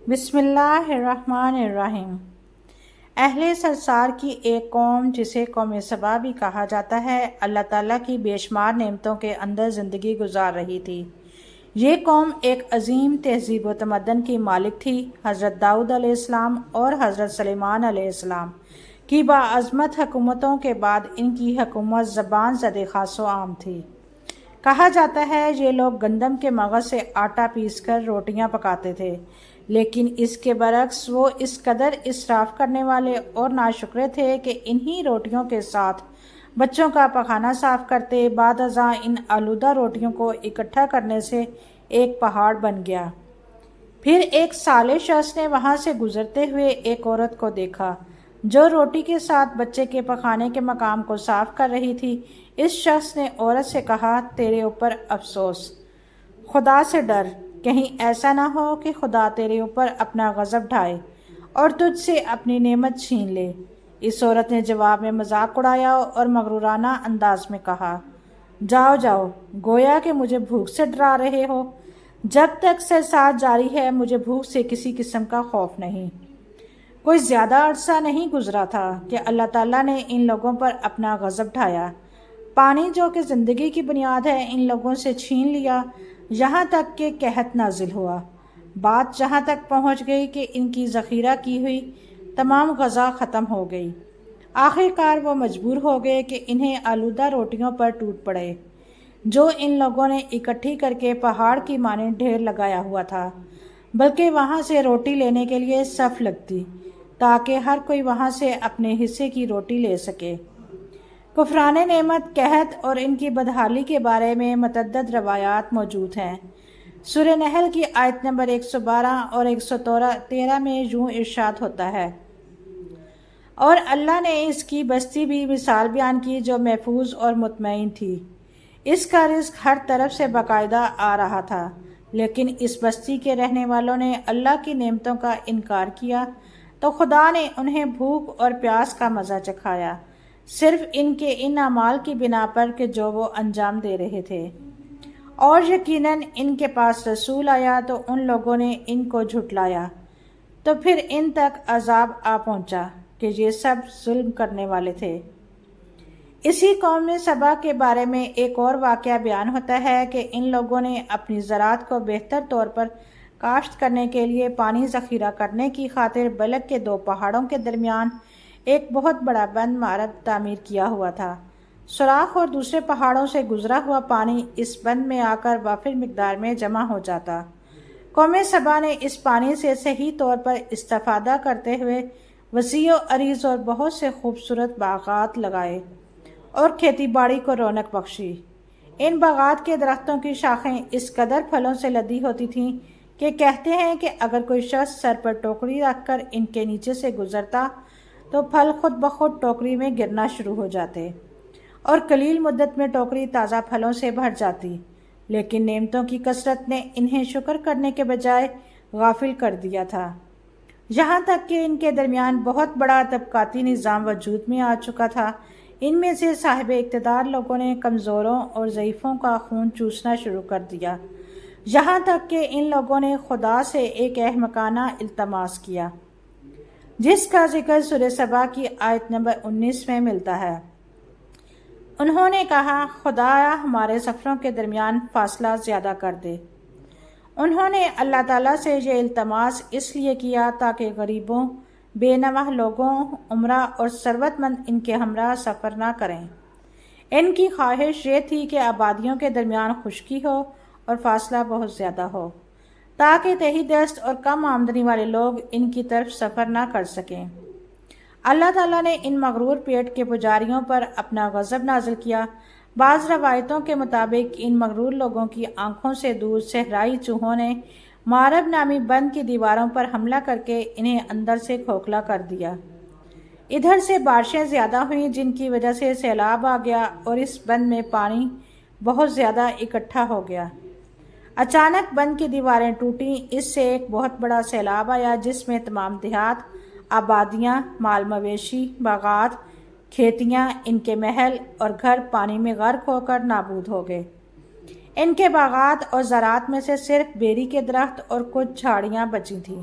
بسم اللہ الرحمن الرحیم۔ اہل سرسار کی ایک قوم جسے قوم سبا بھی کہا جاتا ہے، اللہ تعالیٰ کی بے شمار نعمتوں کے اندر زندگی گزار رہی تھی۔ یہ قوم ایک عظیم تہذیب و تمدن کی مالک تھی۔ حضرت داؤد علیہ السلام اور حضرت سلیمان علیہ السلام کی باعظمت حکومتوں کے بعد ان کی حکومت زبان زد خاص و عام تھی۔ کہا جاتا ہے یہ لوگ گندم کے مغز سے آٹا پیس کر روٹیاں پکاتے تھے، لیکن اس کے برعکس وہ اس قدر اسراف کرنے والے اور ناشکرے تھے کہ انہی روٹیوں کے ساتھ بچوں کا پخانہ صاف کرتے۔ بعد ازاں ان آلودہ روٹیوں کو اکٹھا کرنے سے ایک پہاڑ بن گیا۔ پھر ایک صالح شخص نے وہاں سے گزرتے ہوئے ایک عورت کو دیکھا جو روٹی کے ساتھ بچے کے پخانے کے مقام کو صاف کر رہی تھی۔ اس شخص نے عورت سے کہا، تیرے اوپر افسوس، خدا سے ڈر، کہیں ایسا نہ ہو کہ خدا تیرے اوپر اپنا غضب ڈھائے اور تجھ سے اپنی نعمت چھین لے۔ اس عورت نے جواب میں مذاق اڑایا اور مغرورانہ انداز میں کہا، جاؤ جاؤ، گویا کہ مجھے بھوک سے ڈرا رہے ہو۔ جب تک سرسار جاری ہے مجھے بھوک سے کسی قسم کا خوف نہیں۔ کوئی زیادہ عرصہ نہیں گزرا تھا کہ اللہ تعالیٰ نے ان لوگوں پر اپنا غضب ڈھایا۔ پانی جو کہ زندگی کی بنیاد ہے ان لوگوں سے چھین لیا، یہاں تک کہ قحط نازل ہوا۔ بات جہاں تک پہنچ گئی کہ ان کی ذخیرہ کی ہوئی تمام غذا ختم ہو گئی۔ آخر کار وہ مجبور ہو گئے کہ انہیں آلودہ روٹیوں پر ٹوٹ پڑے جو ان لوگوں نے اکٹھی کر کے پہاڑ کی مانند ڈھیر لگایا ہوا تھا، بلکہ وہاں سے روٹی لینے کے لیے صف لگتی تاکہ ہر کوئی وہاں سے اپنے حصے کی روٹی لے سکے۔ کفران نعمت، قحط اور ان کی بدحالی کے بارے میں متعدد روایات موجود ہیں۔ سورہ نحل کی آیت نمبر 112 اور 113 میں یوں ارشاد ہوتا ہے، اور اللہ نے اس کی بستی بھی مثال بیان کی جو محفوظ اور مطمئن تھی۔ اس کا رزق ہر طرف سے باقاعدہ آ رہا تھا، لیکن اس بستی کے رہنے والوں نے اللہ کی نعمتوں کا انکار کیا تو خدا نے انہیں بھوک اور پیاس کا مزہ چکھایا، صرف ان کے ان اعمال کی بنا پر کہ جو وہ انجام دے رہے تھے۔ اور یقیناً ان کے پاس رسول آیا تو ان لوگوں نے ان کو جھٹلایا، تو پھر ان تک عذاب آ پہنچا کہ یہ سب ظلم کرنے والے تھے۔ اسی قوم سبا کے بارے میں ایک اور واقعہ بیان ہوتا ہے کہ ان لوگوں نے اپنی زراعت کو بہتر طور پر کاشت کرنے کے لیے پانی ذخیرہ کرنے کی خاطر بلک کے دو پہاڑوں کے درمیان ایک بہت بڑا بند مارگ تعمیر کیا ہوا تھا۔ سوراخ اور دوسرے پہاڑوں سے گزرا ہوا پانی اس بند میں آ کر وافر مقدار میں جمع ہو جاتا۔ قوم سبا نے اس پانی سے صحیح طور پر استفادہ کرتے ہوئے وسیع و عریض اور بہت سے خوبصورت باغات لگائے اور کھیتی باڑی کو رونق بخشی۔ ان باغات کے درختوں کی شاخیں اس قدر پھلوں سے لدی ہوتی تھیں کہ کہتے ہیں کہ اگر کوئی شخص سر پر ٹوکری رکھ کر ان کے نیچے سے گزرتا تو پھل خود بخود ٹوکری میں گرنا شروع ہو جاتے اور قلیل مدت میں ٹوکری تازہ پھلوں سے بھر جاتی، لیکن نعمتوں کی کثرت نے انہیں شکر کرنے کے بجائے غافل کر دیا تھا، یہاں تک کہ ان کے درمیان بہت بڑا طبقاتی نظام وجود میں آ چکا تھا۔ ان میں سے صاحب اقتدار لوگوں نے کمزوروں اور ضعیفوں کا خون چوسنا شروع کر دیا، یہاں تک کہ ان لوگوں نے خدا سے ایک احمقانہ التماس کیا جس کا ذکر سورہ سبا کی آیت نمبر 19 میں ملتا ہے۔ انہوں نے کہا، خدایا ہمارے سفروں کے درمیان فاصلہ زیادہ کر دے۔ انہوں نے اللہ تعالیٰ سے یہ التماس اس لیے کیا تاکہ غریبوں، بے نواح لوگوں، عمرہ اور ثروت مند ان کے ہمراہ سفر نہ کریں۔ ان کی خواہش یہ تھی کہ آبادیوں کے درمیان خشکی ہو اور فاصلہ بہت زیادہ ہو تاکہ تہی دست اور کم آمدنی والے لوگ ان کی طرف سفر نہ کر سکیں۔ اللہ تعالیٰ نے ان مغرور پیٹ کے پجاریوں پر اپنا غضب نازل کیا۔ بعض روایتوں کے مطابق ان مغرور لوگوں کی آنکھوں سے دور صحرائی چوہوں نے مارب نامی بند کی دیواروں پر حملہ کر کے انہیں اندر سے کھوکھلا کر دیا۔ ادھر سے بارشیں زیادہ ہوئیں جن کی وجہ سے سیلاب آ گیا اور اس بند میں پانی بہت زیادہ اکٹھا ہو گیا۔ اچانک بند کی دیواریں ٹوٹیں، اس سے ایک بہت بڑا سیلاب آیا جس میں تمام دیہات، آبادیاں، مال مویشی، باغات، کھیتیاں، ان کے محل اور گھر پانی میں غرق ہو کر نابود ہو گئے۔ ان کے باغات اور زراعت میں سے صرف بیری کے درخت اور کچھ جھاڑیاں بچی تھیں۔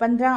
15